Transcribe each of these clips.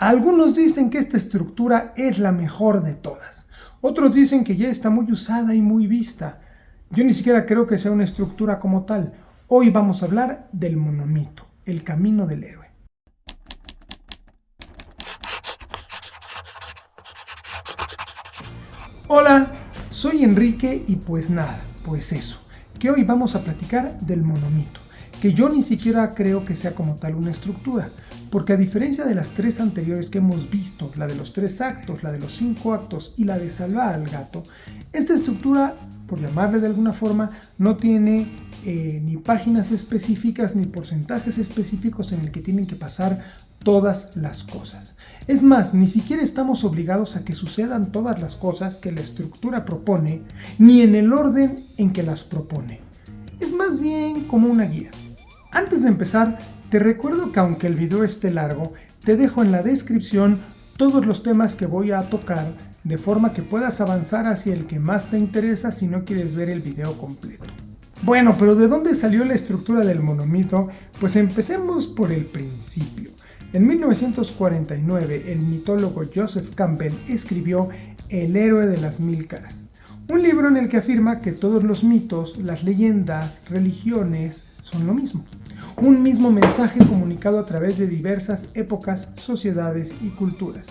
Algunos dicen que esta estructura es la mejor de todas. Otros dicen que ya está muy usada y muy vista. Yo ni siquiera creo que sea una estructura como tal. Hoy vamos a hablar del monomito, el camino del héroe. Hola, soy Enrique y pues nada, pues eso, que hoy vamos a platicar del monomito, que yo ni siquiera creo que sea como tal una estructura, porque a diferencia de las tres anteriores que hemos visto, la de los 3 actos, la de los 5 actos y la de salvar al gato, esta estructura, por llamarle de alguna forma, no tiene ni páginas específicas ni porcentajes específicos en el que tienen que pasar todas las cosas. Es más, ni siquiera estamos obligados a que sucedan todas las cosas que la estructura propone, ni en el orden en que las propone. Es más bien como una guía. Antes de empezar, te recuerdo que aunque el video esté largo, te dejo en la descripción todos los temas que voy a tocar, de forma que puedas avanzar hacia el que más te interesa si no quieres ver el video completo. Bueno, pero ¿de dónde salió la estructura del monomito? Pues empecemos por el principio. En 1949, el mitólogo Joseph Campbell escribió El héroe de las 1000 caras, un libro en el que afirma que todos los mitos, las leyendas, religiones son lo mismo. Un mismo mensaje comunicado a través de diversas épocas, sociedades y culturas.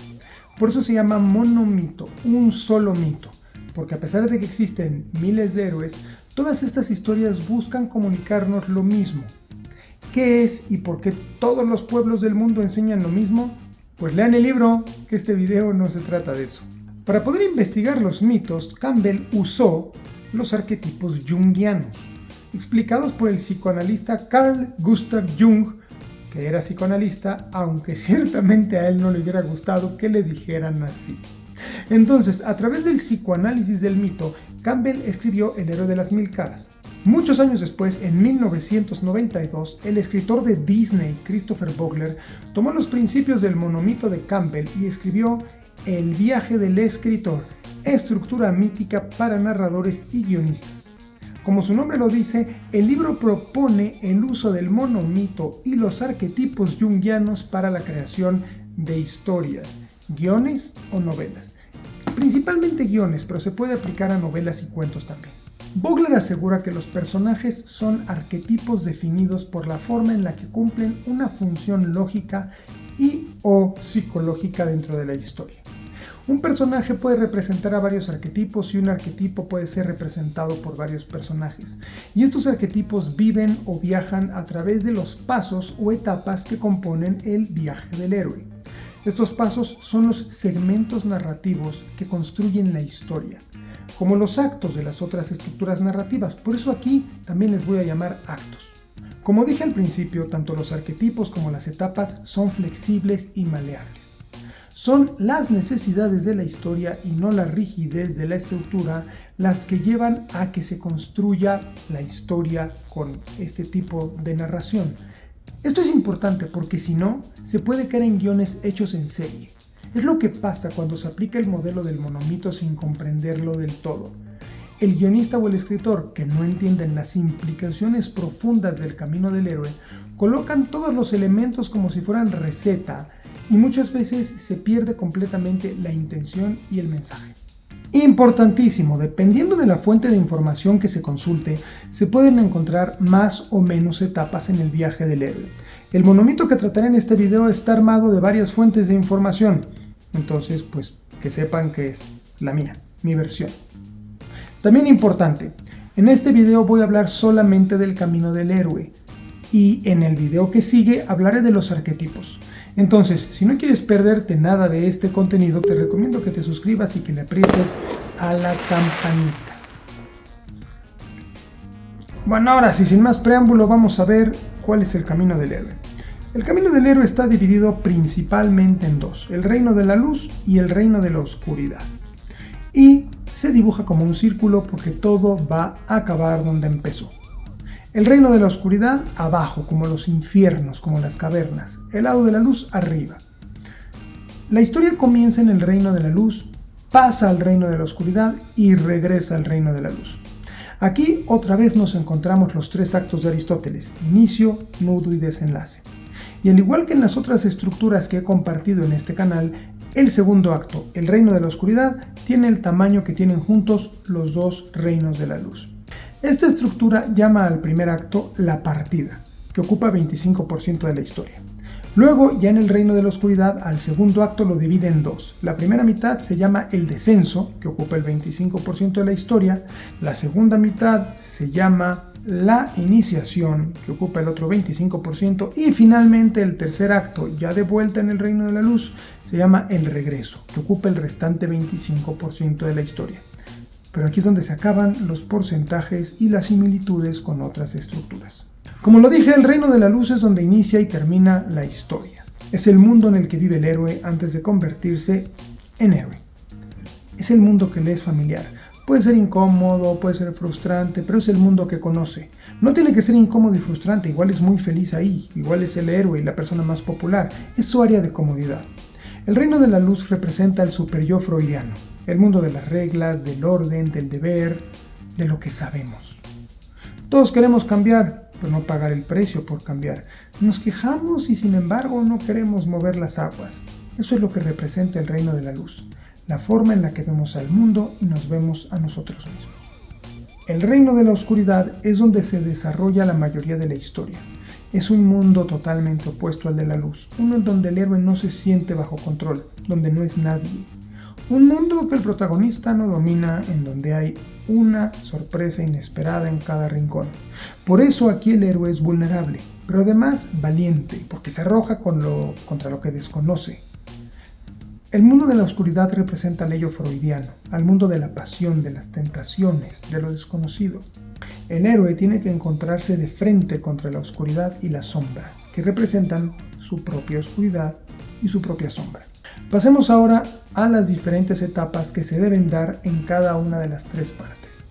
Por eso se llama monomito, un solo mito, porque a pesar de que existen miles de héroes, todas estas historias buscan comunicarnos lo mismo. ¿Qué es y por qué todos los pueblos del mundo enseñan lo mismo? Pues lean el libro, que este video no se trata de eso. Para poder investigar los mitos, Campbell usó los arquetipos junguianos, explicados por el psicoanalista Carl Gustav Jung, que era psicoanalista, aunque ciertamente a él no le hubiera gustado que le dijeran así. Entonces, a través del psicoanálisis del mito, Campbell escribió El héroe de las 1000 caras. Muchos años después, en 1992, el escritor de Disney, Christopher Vogler, tomó los principios del monomito de Campbell y escribió El viaje del escritor, estructura mítica para narradores y guionistas. Como su nombre lo dice, el libro propone el uso del monomito y los arquetipos junguianos para la creación de historias, guiones o novelas. Principalmente guiones, pero se puede aplicar a novelas y cuentos también. Vogler asegura que los personajes son arquetipos definidos por la forma en la que cumplen una función lógica y o psicológica dentro de la historia. Un personaje puede representar a varios arquetipos y un arquetipo puede ser representado por varios personajes. Y estos arquetipos viven o viajan a través de los pasos o etapas que componen el viaje del héroe. Estos pasos son los segmentos narrativos que construyen la historia, como los actos de las otras estructuras narrativas. Por eso aquí también les voy a llamar actos. Como dije al principio, tanto los arquetipos como las etapas son flexibles y maleables. Son las necesidades de la historia y no la rigidez de la estructura las que llevan a que se construya la historia con este tipo de narración. Esto es importante porque si no, se puede caer en guiones hechos en serie. Es lo que pasa cuando se aplica el modelo del monomito sin comprenderlo del todo. El guionista o el escritor, que no entienden las implicaciones profundas del camino del héroe, colocan todos los elementos como si fueran receta y muchas veces se pierde completamente la intención y el mensaje. Importantísimo, dependiendo de la fuente de información que se consulte, se pueden encontrar más o menos etapas en el viaje del héroe. El monomito que trataré en este video está armado de varias fuentes de información, entonces pues que sepan que es la mía, mi versión. También importante, en este video voy a hablar solamente del camino del héroe y en el video que sigue hablaré de los arquetipos. Entonces, si no quieres perderte nada de este contenido, te recomiendo que te suscribas y que le aprietes a la campanita. Bueno, ahora sí, sin más preámbulo, vamos a ver cuál es el camino del héroe. El camino del héroe está dividido principalmente en dos, el reino de la luz y el reino de la oscuridad. Y se dibuja como un círculo porque todo va a acabar donde empezó. El reino de la oscuridad abajo, como los infiernos, como las cavernas. El lado de la luz arriba. La historia comienza en el reino de la luz, pasa al reino de la oscuridad y regresa al reino de la luz. Aquí otra vez nos encontramos los 3 actos de Aristóteles: inicio, nudo y desenlace. Y al igual que en las otras estructuras que he compartido en este canal, el segundo acto, el reino de la oscuridad, tiene el tamaño que tienen juntos los dos reinos de la luz. Esta estructura llama al primer acto la partida, que ocupa 25% de la historia. Luego, ya en el reino de la oscuridad, al segundo acto lo divide en dos. La primera mitad se llama el descenso, que ocupa el 25% de la historia. La segunda mitad se llama la iniciación, que ocupa el otro 25%. Y finalmente el tercer acto, ya de vuelta en el reino de la luz, se llama el regreso, que ocupa el restante 25% de la historia. Pero aquí es donde se acaban los porcentajes y las similitudes con otras estructuras. Como lo dije, el reino de la luz es donde inicia y termina la historia. Es el mundo en el que vive el héroe antes de convertirse en héroe. Es el mundo que le es familiar. Puede ser incómodo, puede ser frustrante, pero es el mundo que conoce. No tiene que ser incómodo y frustrante, igual es muy feliz ahí, igual es el héroe y la persona más popular. Es su área de comodidad. El reino de la luz representa el superyo freudiano, el mundo de las reglas, del orden, del deber, de lo que sabemos. Todos queremos cambiar, pero no pagar el precio por cambiar. Nos quejamos y sin embargo no queremos mover las aguas. Eso es lo que representa el reino de la luz, la forma en la que vemos al mundo y nos vemos a nosotros mismos. El reino de la oscuridad es donde se desarrolla la mayoría de la historia. Es un mundo totalmente opuesto al de la luz, uno en donde el héroe no se siente bajo control, donde no es nadie. Un mundo que el protagonista no domina, en donde hay una sorpresa inesperada en cada rincón. Por eso aquí el héroe es vulnerable, pero además valiente, porque se arroja contra lo que desconoce. El mundo de la oscuridad representa al ello freudiano, al mundo de la pasión, de las tentaciones, de lo desconocido. El héroe tiene que encontrarse de frente contra la oscuridad y las sombras, que representan su propia oscuridad y su propia sombra. Pasemos ahora a las diferentes etapas que se deben dar en cada una de las tres partes.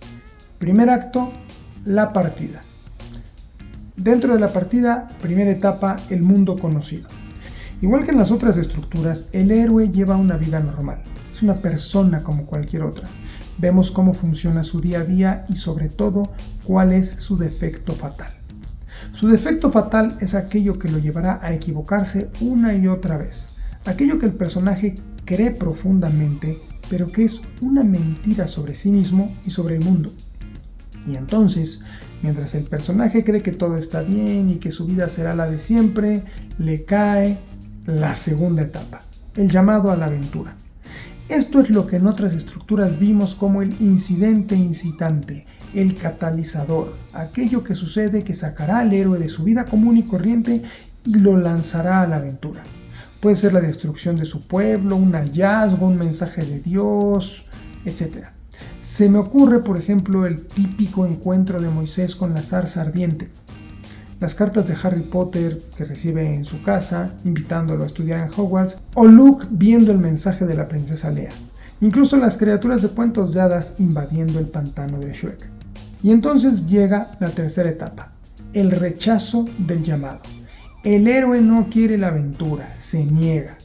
Primer acto, la partida. Dentro de la partida, primera etapa, el mundo conocido. Igual que en las otras estructuras, el héroe lleva una vida normal. Es una persona como cualquier otra. Vemos cómo funciona su día a día y sobre todo, cuál es su defecto fatal. Su defecto fatal es aquello que lo llevará a equivocarse una y otra vez. Aquello que el personaje cree profundamente, pero que es una mentira sobre sí mismo y sobre el mundo. Y entonces, mientras el personaje cree que todo está bien y que su vida será la de siempre, le cae la segunda etapa, el llamado a la aventura. Esto es lo que en otras estructuras vimos como el incidente incitante, el catalizador, aquello que sucede que sacará al héroe de su vida común y corriente y lo lanzará a la aventura. Puede ser la destrucción de su pueblo, un hallazgo, un mensaje de Dios, etc. Se me ocurre, por ejemplo, el típico encuentro de Moisés con la zarza ardiente, las cartas de Harry Potter que recibe en su casa, invitándolo a estudiar en Hogwarts, o Luke viendo el mensaje de la princesa Leia, incluso las criaturas de cuentos de hadas invadiendo el pantano de Shrek. Y entonces llega la tercera etapa, el rechazo del llamado. El héroe no quiere la aventura, se niega.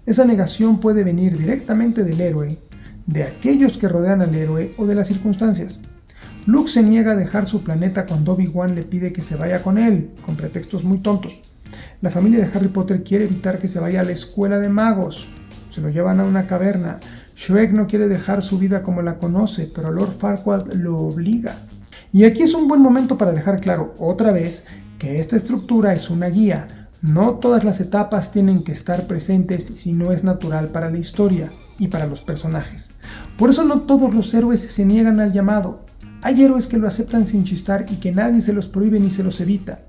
Esa negación puede venir directamente del héroe, de aquellos que rodean al héroe o de las circunstancias. Luke se niega a dejar su planeta cuando Obi-Wan le pide que se vaya con él, con pretextos muy tontos. La familia de Harry Potter quiere evitar que se vaya a la escuela de magos. Se lo llevan a una caverna. Shrek no quiere dejar su vida como la conoce, pero Lord Farquaad lo obliga. Y aquí es un buen momento para dejar claro otra vez que esta estructura es una guía. No todas las etapas tienen que estar presentes si no es natural para la historia y para los personajes. Por eso no todos los héroes se niegan al llamado. Hay héroes que lo aceptan sin chistar y que nadie se los prohíbe ni se los evita.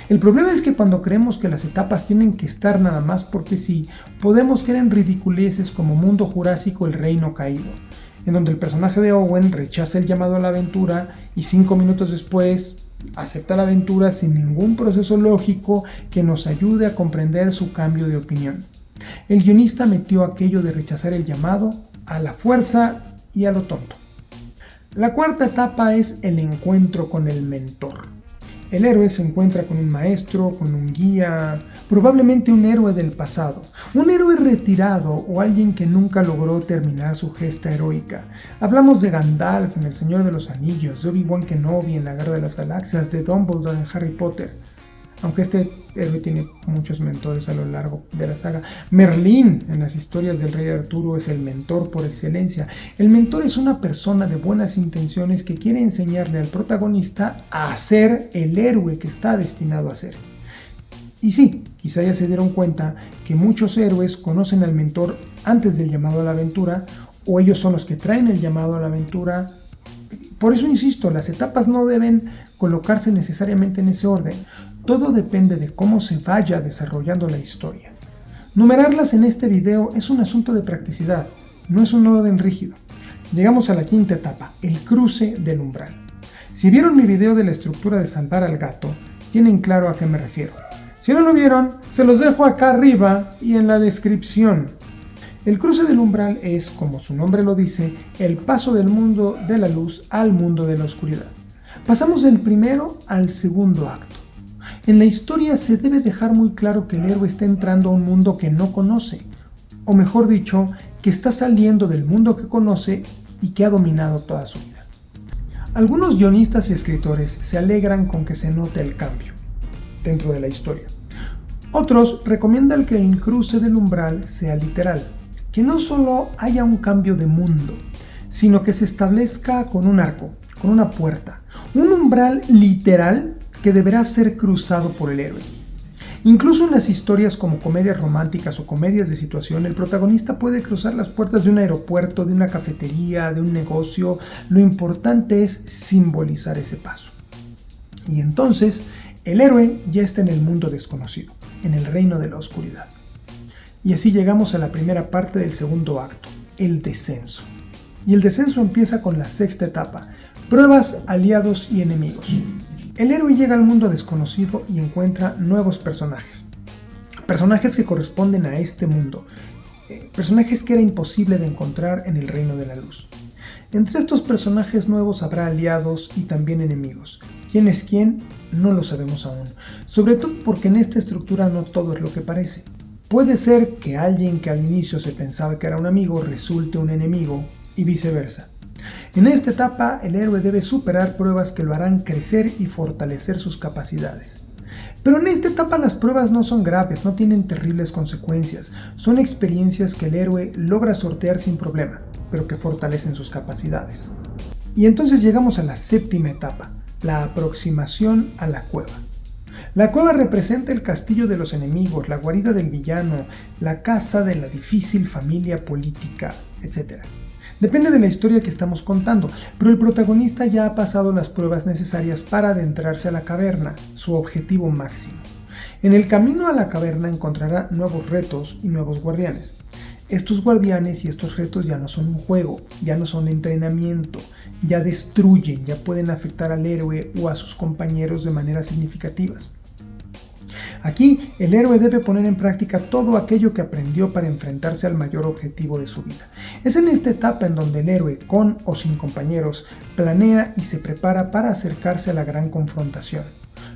El problema es que cuando creemos que las etapas tienen que estar nada más porque sí, podemos caer en ridiculeces como Mundo Jurásico, El Reino Caído, en donde el personaje de Owen rechaza el llamado a la aventura y 5 minutos después acepta la aventura sin ningún proceso lógico que nos ayude a comprender su cambio de opinión. El guionista metió aquello de rechazar el llamado a la fuerza y a lo tonto. La cuarta etapa es el encuentro con el mentor. El héroe se encuentra con un maestro, con un guía, probablemente un héroe del pasado, un héroe retirado o alguien que nunca logró terminar su gesta heroica. Hablamos de Gandalf en El Señor de los Anillos, de Obi-Wan Kenobi en La Guerra de las Galaxias, de Dumbledore en Harry Potter. aunque este héroe tiene muchos mentores a lo largo de la saga. Merlín, en las historias del rey Arturo, es el mentor por excelencia. El mentor es una persona de buenas intenciones que quiere enseñarle al protagonista a ser el héroe que está destinado a ser. Y sí, quizá ya se dieron cuenta que muchos héroes conocen al mentor antes del llamado a la aventura, o ellos son los que traen el llamado a la aventura. Por eso insisto, las etapas no deben colocarse necesariamente en ese orden. Todo depende de cómo se vaya desarrollando la historia. Numerarlas en este video es un asunto de practicidad, no es un orden rígido. Llegamos a la quinta etapa, el cruce del umbral. Si vieron mi video de la estructura de salvar al gato, tienen claro a qué me refiero. Si no lo vieron, se los dejo acá arriba y en la descripción. El cruce del umbral es, como su nombre lo dice, el paso del mundo de la luz al mundo de la oscuridad. Pasamos del primero al segundo acto. En la historia se debe dejar muy claro que el héroe está entrando a un mundo que no conoce, o mejor dicho, que está saliendo del mundo que conoce y que ha dominado toda su vida. Algunos guionistas y escritores se alegran con que se note el cambio dentro de la historia. Otros recomiendan que el cruce del umbral sea literal, que no solo haya un cambio de mundo, sino que se establezca con un arco, con una puerta, un umbral literal que deberá ser cruzado por el héroe. Incluso en las historias como comedias románticas o comedias de situación, el protagonista puede cruzar las puertas de un aeropuerto, de una cafetería, de un negocio. Lo importante es simbolizar ese paso. Y entonces, el héroe ya está en el mundo desconocido, en el reino de la oscuridad. Y así llegamos a la primera parte del segundo acto, el descenso. Y el descenso empieza con la sexta etapa, pruebas, aliados y enemigos. El héroe llega al mundo desconocido y encuentra nuevos personajes. Personajes que corresponden a este mundo. Personajes que era imposible de encontrar en el reino de la luz. Entre estos personajes nuevos habrá aliados y también enemigos. ¿Quién es quién? No lo sabemos aún. Sobre todo porque en esta estructura no todo es lo que parece. Puede ser que alguien que al inicio se pensaba que era un amigo resulte un enemigo y viceversa. En esta etapa, el héroe debe superar pruebas que lo harán crecer y fortalecer sus capacidades. Pero en esta etapa las pruebas no son graves, no tienen terribles consecuencias. Son experiencias que el héroe logra sortear sin problema, pero que fortalecen sus capacidades. Y entonces llegamos a la séptima etapa, la aproximación a la cueva. La cueva representa el castillo de los enemigos, la guarida del villano, la casa de la difícil familia política, etc. Depende de la historia que estamos contando, pero el protagonista ya ha pasado las pruebas necesarias para adentrarse a la caverna, su objetivo máximo. En el camino a la caverna encontrará nuevos retos y nuevos guardianes. Estos guardianes y estos retos ya no son un juego, ya no son entrenamiento, ya destruyen, ya pueden afectar al héroe o a sus compañeros de maneras significativas. Aquí, el héroe debe poner en práctica todo aquello que aprendió para enfrentarse al mayor objetivo de su vida. Es en esta etapa en donde el héroe, con o sin compañeros, planea y se prepara para acercarse a la gran confrontación.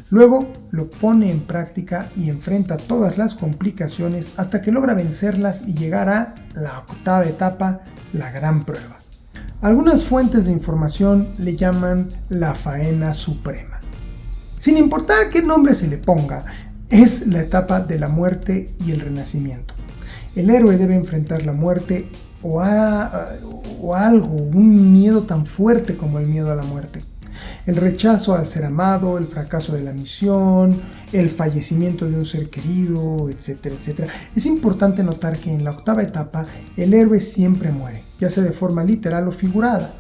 Luego, lo pone en práctica y enfrenta todas las complicaciones hasta que logra vencerlas y llegar a la octava etapa, la gran prueba. Algunas fuentes de información le llaman la faena suprema. Sin importar qué nombre se le ponga, es la etapa de la muerte y el renacimiento. El héroe debe enfrentar la muerte o algo, un miedo tan fuerte como el miedo a la muerte. El rechazo al ser amado, el fracaso de la misión, el fallecimiento de un ser querido, etcétera, etcétera. Es importante notar que en la octava etapa el héroe siempre muere, ya sea de forma literal o figurada,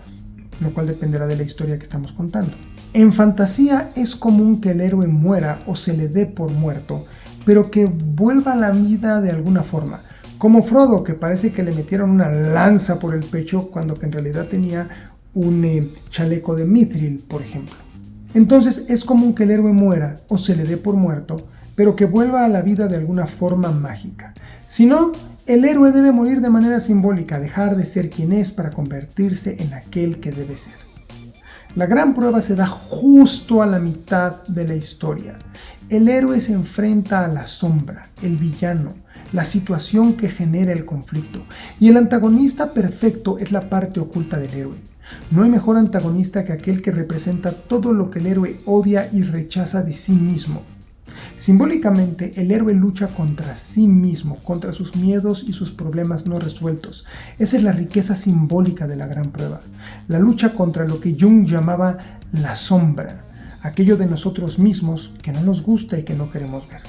lo cual dependerá de la historia que estamos contando. En fantasía es común que el héroe muera o se le dé por muerto, pero que vuelva a la vida de alguna forma, como Frodo, que parece que le metieron una lanza por el pecho cuando que en realidad tenía un chaleco de mithril, por ejemplo. Entonces es común que el héroe muera o se le dé por muerto, pero que vuelva a la vida de alguna forma mágica. Si no, el héroe debe morir de manera simbólica, dejar de ser quien es para convertirse en aquel que debe ser. La gran prueba se da justo a la mitad de la historia. El héroe se enfrenta a la sombra, el villano, la situación que genera el conflicto, y el antagonista perfecto es la parte oculta del héroe. No hay mejor antagonista que aquel que representa todo lo que el héroe odia y rechaza de sí mismo. Simbólicamente, el héroe lucha contra sí mismo, contra sus miedos y sus problemas no resueltos. Esa es la riqueza simbólica de la gran prueba. La lucha contra lo que Jung llamaba la sombra, aquello de nosotros mismos que no nos gusta y que no queremos ver.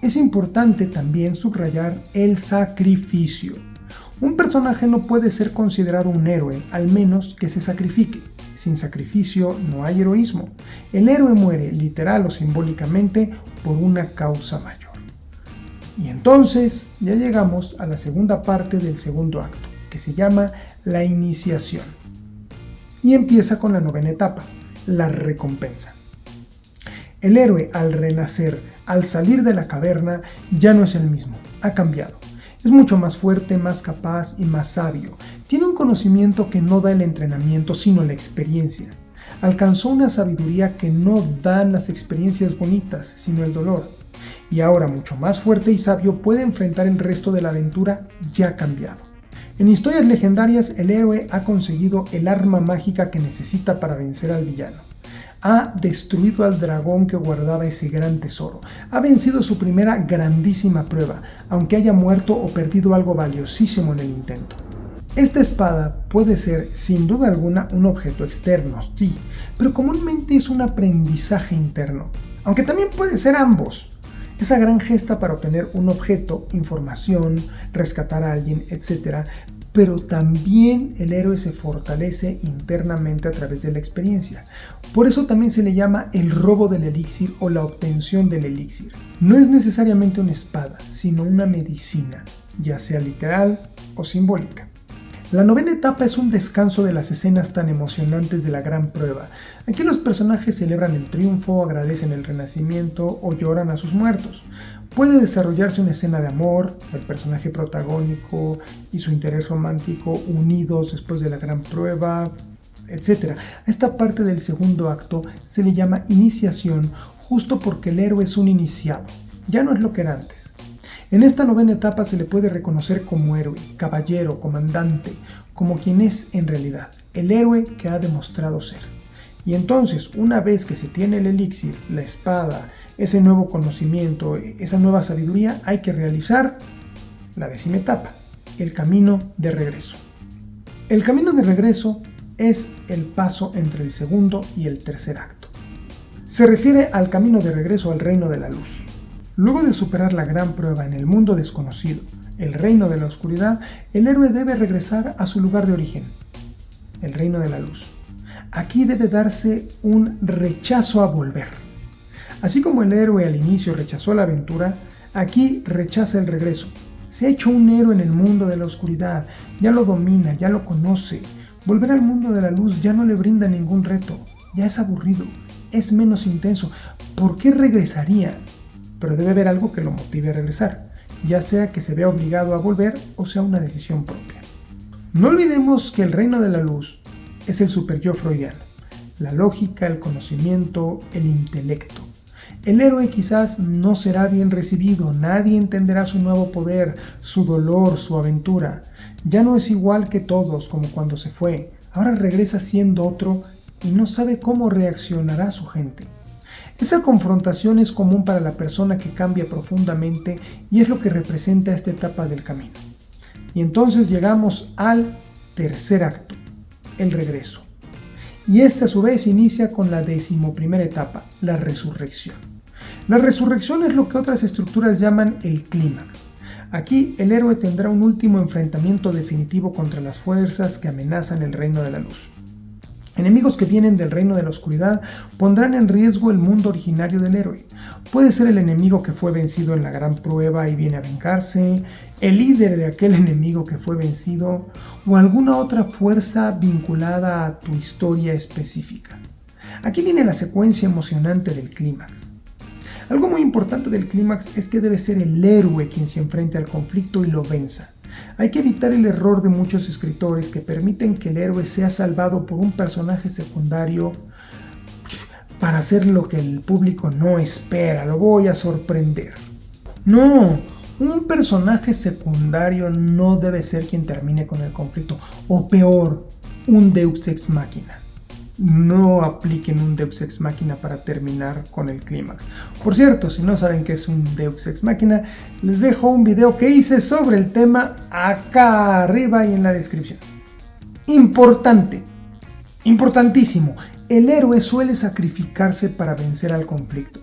Es importante también subrayar el sacrificio. Un personaje no puede ser considerado un héroe, al menos que se sacrifique. Sin sacrificio no hay heroísmo. El héroe muere, literal o simbólicamente, por una causa mayor. Y entonces ya llegamos a la segunda parte del segundo acto, que se llama la iniciación. Y empieza con la novena etapa, la recompensa. El héroe, al renacer, al salir de la caverna, ya no es el mismo, ha cambiado. Es mucho más fuerte, más capaz y más sabio. Tiene un conocimiento que no da el entrenamiento, sino la experiencia. Alcanzó una sabiduría que no dan las experiencias bonitas, sino el dolor. Y ahora, mucho más fuerte y sabio, puede enfrentar el resto de la aventura ya cambiado. En historias legendarias, el héroe ha conseguido el arma mágica que necesita para vencer al villano. Ha destruido al dragón que guardaba ese gran tesoro. Ha vencido su primera grandísima prueba, aunque haya muerto o perdido algo valiosísimo en el intento. Esta espada puede ser, sin duda alguna, un objeto externo, sí, pero comúnmente es un aprendizaje interno, aunque también puede ser ambos. Esa gran gesta para obtener un objeto, información, rescatar a alguien, etc., pero también el héroe se fortalece internamente a través de la experiencia. Por eso también se le llama el robo del elixir o la obtención del elixir. No es necesariamente una espada, sino una medicina, ya sea literal o simbólica. La novena etapa es un descanso de las escenas tan emocionantes de la gran prueba. Aquí los personajes celebran el triunfo, agradecen el renacimiento o lloran a sus muertos. Puede desarrollarse una escena de amor, el personaje protagónico y su interés romántico unidos después de la gran prueba, etc. A esta parte del segundo acto se le llama iniciación justo porque el héroe es un iniciado, ya no es lo que era antes. En esta novena etapa se le puede reconocer como héroe, caballero, comandante, como quien es en realidad, el héroe que ha demostrado ser. Y entonces, una vez que se tiene el elixir, la espada, ese nuevo conocimiento, esa nueva sabiduría, hay que realizar la 10ª etapa, el camino de regreso. El camino de regreso es el paso entre el segundo y el tercer acto. Se refiere al camino de regreso al reino de la luz. Luego de superar la gran prueba en el mundo desconocido, el reino de la oscuridad, el héroe debe regresar a su lugar de origen, el reino de la luz. Aquí debe darse un rechazo a volver. Así como el héroe al inicio rechazó la aventura, aquí rechaza el regreso. Se ha hecho un héroe en el mundo de la oscuridad, ya lo domina, ya lo conoce. Volver al mundo de la luz ya no le brinda ningún reto, ya es aburrido, es menos intenso. ¿Por qué regresaría? Pero debe haber algo que lo motive a regresar, ya sea que se vea obligado a volver o sea una decisión propia. No olvidemos que el reino de la luz es el superyo freudiano, la lógica, el conocimiento, el intelecto. El héroe quizás no será bien recibido, nadie entenderá su nuevo poder, su dolor, su aventura. Ya no es igual que todos como cuando se fue, ahora regresa siendo otro y no sabe cómo reaccionará su gente. Esa confrontación es común para la persona que cambia profundamente y es lo que representa esta etapa del camino. Y entonces llegamos al tercer acto, el regreso. Y este a su vez inicia con la 11ª etapa, la resurrección. La resurrección es lo que otras estructuras llaman el clímax. Aquí el héroe tendrá un último enfrentamiento definitivo contra las fuerzas que amenazan el reino de la luz. Enemigos que vienen del reino de la oscuridad pondrán en riesgo el mundo originario del héroe. Puede ser el enemigo que fue vencido en la gran prueba y viene a vengarse, el líder de aquel enemigo que fue vencido, o alguna otra fuerza vinculada a tu historia específica. Aquí viene la secuencia emocionante del clímax. Algo muy importante del clímax es que debe ser el héroe quien se enfrente al conflicto y lo venza. Hay que evitar el error de muchos escritores que permiten que el héroe sea salvado por un personaje secundario para hacer lo que el público no espera, lo voy a sorprender. No, un personaje secundario no debe ser quien termine con el conflicto, o peor, un Deus Ex Machina. no apliquen un Deus Ex Machina para terminar con el clímax. Por cierto, si no saben qué es un Deus Ex Machina, les dejo un video que hice sobre el tema acá arriba y en la descripción. Importante, importantísimo, el héroe suele sacrificarse para vencer al conflicto.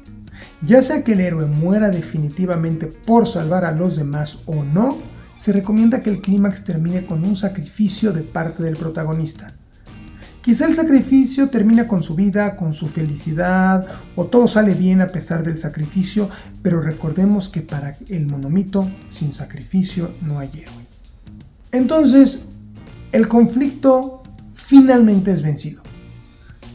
Ya sea que el héroe muera definitivamente por salvar a los demás o no, se recomienda que el clímax termine con un sacrificio de parte del protagonista. Quizá el sacrificio termina con su vida, con su felicidad, o todo sale bien a pesar del sacrificio, pero recordemos que para el monomito, sin sacrificio no hay héroe. Entonces, el conflicto finalmente es vencido.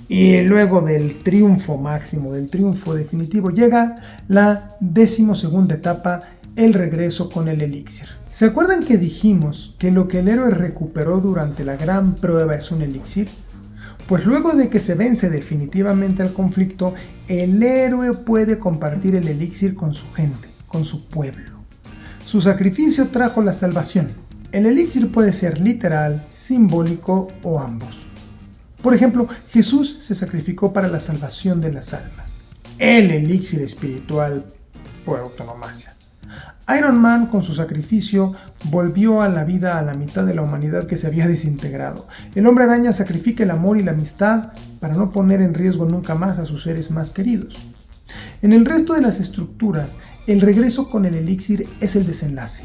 Y luego del triunfo máximo, del triunfo definitivo, llega la 12ª etapa, el regreso con el elixir. ¿Se acuerdan que dijimos que lo que el héroe recuperó durante la gran prueba es un elixir? Pues luego de que se vence definitivamente al conflicto, el héroe puede compartir el elixir con su gente, con su pueblo. Su sacrificio trajo la salvación. El elixir puede ser literal, simbólico o ambos. Por ejemplo, Jesús se sacrificó para la salvación de las almas. El elixir espiritual por autonomacia. Iron Man, con su sacrificio, volvió a la vida a la mitad de la humanidad que se había desintegrado. El Hombre Araña sacrifica el amor y la amistad para no poner en riesgo nunca más a sus seres más queridos. En el resto de las estructuras, el regreso con el elixir es el desenlace.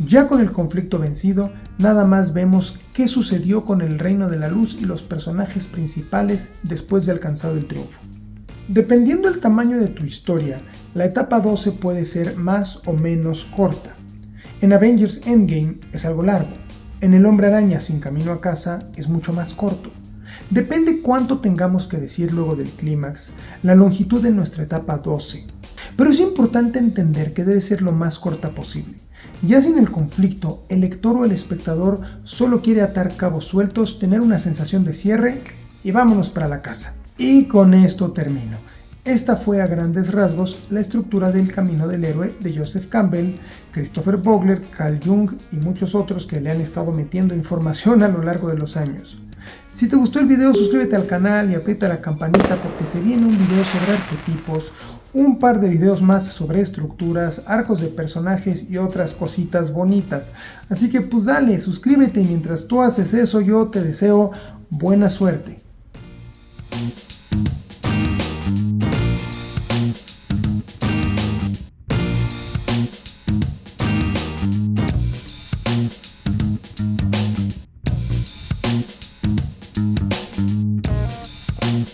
Ya con el conflicto vencido, nada más vemos qué sucedió con el Reino de la Luz y los personajes principales después de alcanzado el triunfo. Dependiendo del tamaño de tu historia, la etapa 12 puede ser más o menos corta. En Avengers Endgame es algo largo. En El Hombre Araña Sin Camino a Casa es mucho más corto. Depende cuánto tengamos que decir luego del clímax, la longitud de nuestra etapa 12. Pero es importante entender que debe ser lo más corta posible. Ya sin el conflicto, el lector o el espectador solo quiere atar cabos sueltos, tener una sensación de cierre y vámonos para la casa. Y con esto termino. Esta fue a grandes rasgos la estructura del Camino del Héroe de Joseph Campbell, Christopher Vogler, Carl Jung y muchos otros que le han estado metiendo información a lo largo de los años. Si te gustó el video, suscríbete al canal y aprieta la campanita porque se viene un video sobre arquetipos, un par de videos más sobre estructuras, arcos de personajes y otras cositas bonitas. Así que pues dale, suscríbete y mientras tú haces eso yo te deseo buena suerte.